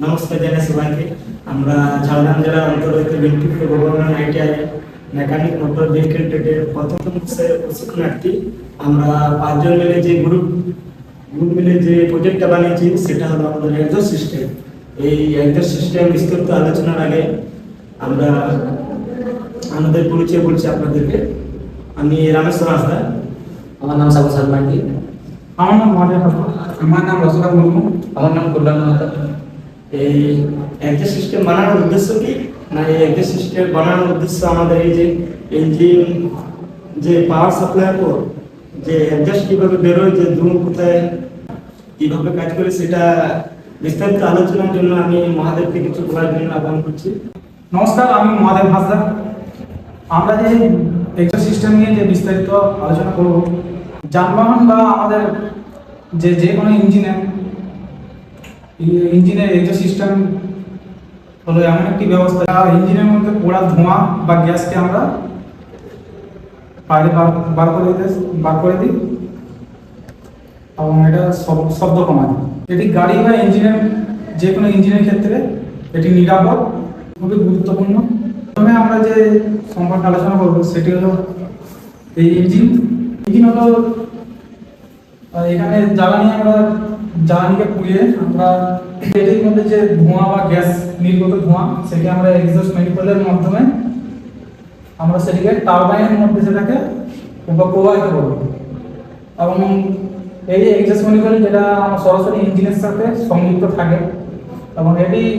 নমস্কার জানাই সবাইকে। আমরা ঝাড়গ্রাম জেলার অন্তর্গত ব্যক্তিত্ব government ITI mechanic motor vehicle ট্রেডের প্রথম বর্ষের প্রশিক্ষণার্থী। আমরা পাঁচজন মিলে যে গ্রুপ মিলে যে প্রজেক্টটা বানিয়েছি সেটা হলো আমাদের এক্সস্ট সিস্টেম। এই এক্সস্ট সিস্টেম বিস্তারিত আলোচনার আগে আমরা আমাদের পরিচয় বলছি আপনাদেরকে। আমি রামেশ্বর হাসদা। আমার নাম সাগর সালমান্ডি। আমার নাম মহাদেব হাসদা। আমার নাম রসুকা মুর্মু। আমার নাম কল্যাণ মাহাতো। এই এক্সস্ট সিস্টেম বানানোর উদ্দেশ্য কি না, এই এক্সস্ট সিস্টেম বানানোর উদ্দেশ্য আমাদের এই যে ইঞ্জিন যে পাওয়ার সাপ্লাই পর যে এক্সস্ট কিভাবে বেরোয়, যে ধুম কোথায় কিভাবে কাজ করে, সেটা বিস্তারিত আলোচনার জন্য আমি মহাদেবকে কিছু বলার জন্য আহ্বান করছি। নমস্কার, আমি মহাদেব হাসদা। আমরা যে এক্সস্ট সিস্টেম নিয়ে যে বিস্তারিত আলোচনা করব, যানবাহন বা আমাদের যে কোনো ইঞ্জিনের এক্সস্ট সিস্টেম হলো এমন একটি ব্যবস্থা যা ইঞ্জিনের মধ্যে পোড়া ধোঁয়া বা গ্যাসকে আমরা বাইরে বার করে দিই এবং এটা শব্দ কমায়। এটি গাড়ি বা ইঞ্জিনের যে কোনো ইঞ্জিনের ক্ষেত্রে এটি নিরাপদ, খুবই গুরুত্বপূর্ণ। প্রথমে আমরা যে সম্পর্কে আলোচনা করব সেটি হলো এই ইঞ্জিন হলো এখানে জ্বালানিকে পুড়িয়ে আমরা এটির মধ্যে যে ধোঁয়া বা গ্যাস নির্গত ধোঁয়া সেটি আমরা এক্সস্ট ম্যানিফোল্ডের মাধ্যমে আমরা সেটিকে টারবাইনের মধ্যে সেটাকে প্রবাহিত করব। এবং এই যে এক্সস্ট ম্যানিফোল্ড যেটা সরাসরি ইঞ্জিনের সাথে সংযুক্ত থাকে এবং এটির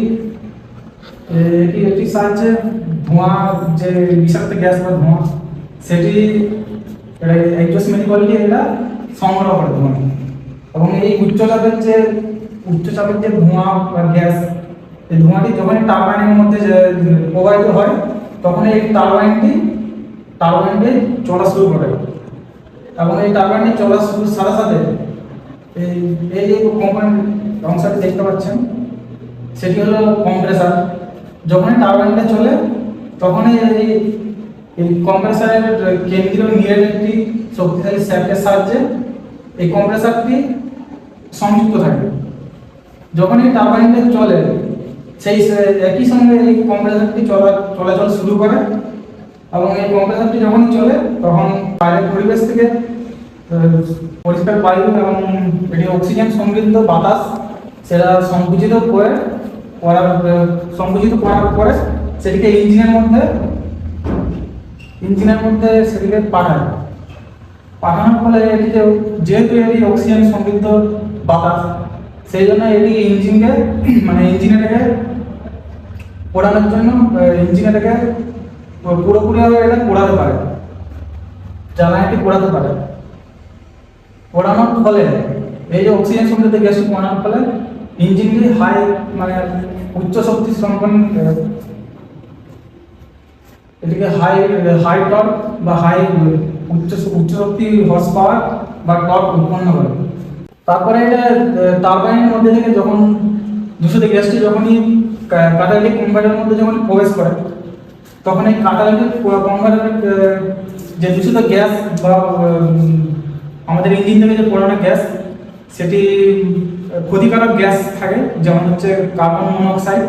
সাহায্যে ধোঁয়া যে বিষাক্ত গ্যাস বা ধোঁয়া সেটি এক্সস্ট ম্যানিফোল্ডে এটা সংগ্রহ করে ধোঁয়া। এবং এই উচ্চচাপের যে ধোঁয়া বা গ্যাস, এই ধোঁয়াটি যখন টারবাইনের মধ্যে প্রবাহিত হয় তখন এই টারবাইনটি চলা শুরু করে। এবং এই টারবাইনটি চলা শুরুর সাথে সাথে এই যে কম্পোনেন্ট অংশটি দেখতে পাচ্ছেন সেটি হলো কম্প্রেসার। যখনই টারবাইনটা চলে তখনই এই কম্প্রেসারের কেন্দ্রীয় নিরের একটি শক্তিশালী শ্যাফটের সাহায্যে এই কম্প্রেসারটি সংযুক্ত থাকে। যখন এই টারবাইনটা চলে সেই একই সঙ্গে এই কম্প্রেসারটি চলাচল শুরু করে এবং এই কম্প্রেসারটি যখনই চলে তখন বাইরের পরিবেশ থেকে পরিষ্কার বায়ু এবং এটি অক্সিজেন সমৃদ্ধ বাতাস সেটা সংকুচিত করার পরে সেটিকে ইঞ্জিনের মধ্যে সেটিকে পাঠানোর ফলে এটিতে যেহেতু এটি অক্সিজেন সমৃদ্ধ বাতাস, সেই জন্য এটি ইঞ্জিনটাকে পোড়ানোর জন্য ইঞ্জিনটাকে পুরোপুরিভাবে এটা পোড়াতে পারে, জ্বালানিটি পোড়াতে পারে। পোড়ানোর ফলে এই যে অক্সিজেন সমৃদ্ধ গ্যাসটি পোড়ানোর ফলে ইঞ্জিনটি উচ্চ শক্তি সম্পন্ন, এটিকে হাই টর্ক বা উচ্চ শক্তি হর্স পাওয়ার বা টর্ক উৎপন্ন করে। তারপরে এটা টারবাইনের মধ্যে থেকে যখন দূষিত গ্যাসটি যখনই ক্যাটালিটিক কনভার্টারের মধ্যে যখন প্রবেশ করে তখন এই ক্যাটালিটিক কনভার্টারের যে দূষিত গ্যাস বা আমাদের ইঞ্জিন থেকে যে পোড়ানো গ্যাস সেটি ক্ষতিকারক গ্যাস থাকে, যেমন হচ্ছে কার্বন মনোক্সাইড।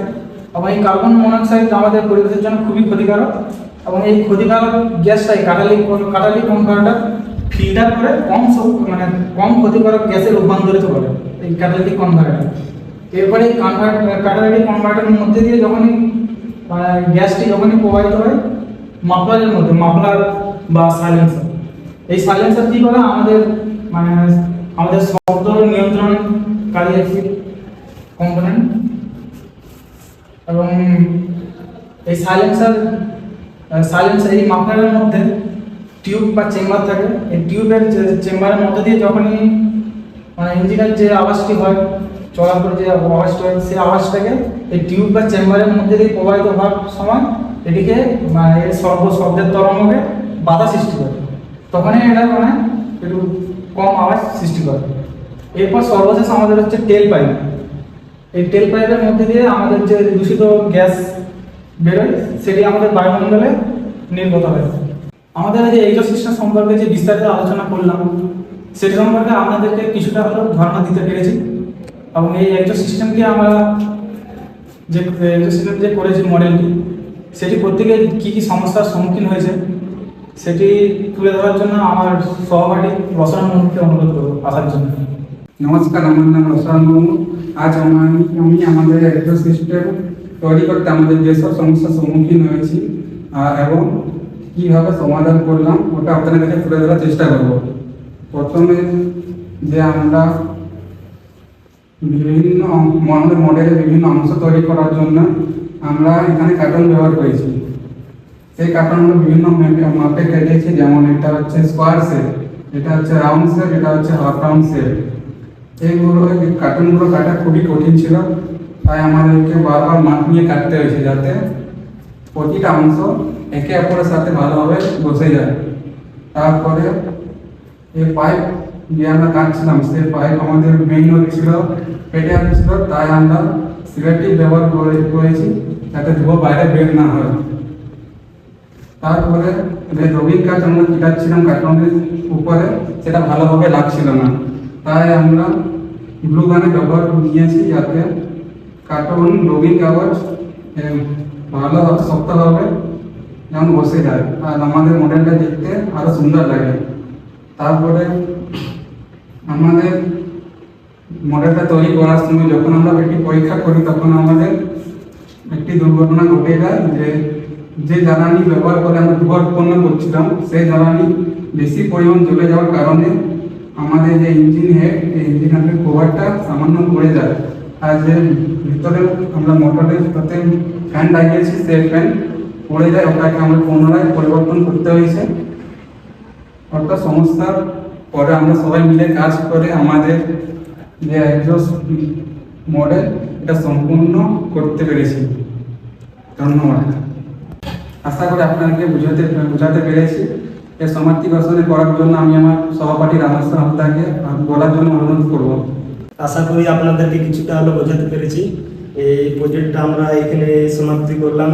এবং এই কার্বন মনোক্সাইড আমাদের পরিবেশের জন্য খুবই ক্ষতিকারক এবং এই ক্ষতিকারক গ্যাসটাই ক্যাটালিটিক কনভার্টার ফিল্টার করে কম ক্ষতিকারক গ্যাসে রূপান্তরিত করে এই ক্যাটালিটিক কনভার্টার। এরপরে এই ক্যাটালিটিক কনভার্টারের মধ্যে দিয়ে যখনই গ্যাসটি যখনই প্রবাহিত হয় মাফলার বা সাইলেন্সার, এই সাইলেন্সার কি করে আমাদের শব্দ নিয়ন্ত্রণকারী একটি কম্পোনেন্ট। এবং এই সাইলেন্সার এই মাফলারের মধ্যে টিউব বা চেম্বার থাকে। এই টিউবের চেম্বারের মধ্যে দিয়ে যখনই ইঞ্জিনের যে আওয়াজটি হয়, চলার পরে যে আওয়াজটি হয়, সেই আওয়াজটাকে এই টিউব বা চেম্বারের মধ্যে দিয়ে প্রবাহিত হওয়ার সময় এটিকে শব্দের তরঙ্গকে বাধা সৃষ্টি করে, তখনই এটা একটু কম আওয়াজ সৃষ্টি করে। এরপর সর্বশেষ আমাদের হচ্ছে টেল পাইপ। এই টেল পাইপের মধ্যে দিয়ে আমাদের যে দূষিত গ্যাস বেরোয় সেটি আমাদের বায়ুমণ্ডলে নির্গত হয়। আমাদের যে এক্সস্ট সিস্টেম সম্পর্কে যে বিস্তারিত আলোচনা করলাম সেটি সম্পর্কে আপনাদেরকে কিছুটা হলেও ধারণা দিতে পেরেছি। এবং এই এক্সস্ট সিস্টেমকে আমরা যে এক্সজস্ট যে করেছি মডেলটি, সেটি করতে গিয়ে কী কী সমস্যার সম্মুখীন হয়েছে সেটি তুলে ধরার জন্য আমার সহপাঠী রসনা মুর্মুকে অনুরোধ করবো আসার জন্য। নমস্কার, আমার নাম রসায়ন মুর্মু। আজ আমি আমাদের এক্সজস্ট সিস্টেম তৈরি করতে আমাদের যেসব সমস্যার সম্মুখীন হয়েছি এবং কীভাবে সমাধান করলাম ওটা আপনাদের কাছে তুলে ধরার চেষ্টা করব। প্রথমে যে আমরা বিভিন্ন আমাদের মডেলের বিভিন্ন অংশ তৈরি করার জন্য আমরা এখানে কার্টন ব্যবহার করেছি। সেই কার্টনগুলো বিভিন্ন মাপে কেটেছি, যেমন এটা হচ্ছে স্কোয়ার শেপ, এটা হচ্ছে রাউন্ড শেপ, এটা হচ্ছে হাফ রাউন্ড শেপ। এইগুলো কার্টুনগুলো কাটা খুবই কঠিন ছিল, তাই আমাদেরকে বারবার মাপ নিয়ে কাটতে হয়েছে যাতে প্রতিটা অংশ একে অপরের সাথে ভালোভাবে বসে যায়। তারপরে এই পাইপ যে আমরা কাটছিলাম সেই পাইপ আমাদের মেইন হচ্ছিল, পেটে আসছিল, তাই আমরা সিলেক্টিভ ব্যবহার করেছি যাতে ধোঁয়া বাইরে বের না হয়। তারপরে যে রবিন কাজ আমরা কিটাচ্ছিলাম কার্টনের উপরে, সেটা ভালোভাবে লাগছিল না, তাই আমরা গ্লু গানের ব্যবহার নিয়েছি যাতে কার্টন রবিন কাগজ ভালো শক্তভাবে যেমন বসে যায় আর আমাদের মডেলটা দেখতে আরো সুন্দর লাগে। তারপরে আমাদের মডেলটা তৈরি করার সময় যখন আমরা একটি পরীক্ষা করি তখন আমাদের একটি দুর্ঘটনা ঘটে যায়, যে জ্বালানি ব্যবহার করে আমরা ধোঁয়া উৎপন্ন করছিলাম সেই জ্বালানি বেশি পরিমাণ জ্বলে যাওয়ার কারণে আমাদের যে ইঞ্জিন হেড, এই ইঞ্জিন হেডের কভারটা সামান্য পড়ে যায়। আর যে ভিতরে আমরা মোটরের সাথে ফ্যান লাগিয়েছি সেই ফ্যান পড়ে যায়, ওটাকে আমরা পুনরায় পরিবর্তন করতে হয়েছে। অর্থাৎ সমস্যার পরে আমরা সবাই মিলে কাজ করে আমাদের যে এক্সজস্ট মডেল এটা সম্পূর্ণ করতে পেরেছি। ধন্যবাদ। আশা করি আপনাকে বোঝাতে পেরেছি। এর সমাপ্তি ঘোষণা করার জন্য আমি আমার সহপাঠী রামেশ্বর হালদারকে বলার জন্য অনুরোধ করব। আশা করি আপনাদেরকে কিছুটা হলেও বোঝাতে পেরেছি। এই প্রজেক্টটা আমরা এখানে সমাপ্তি করলাম।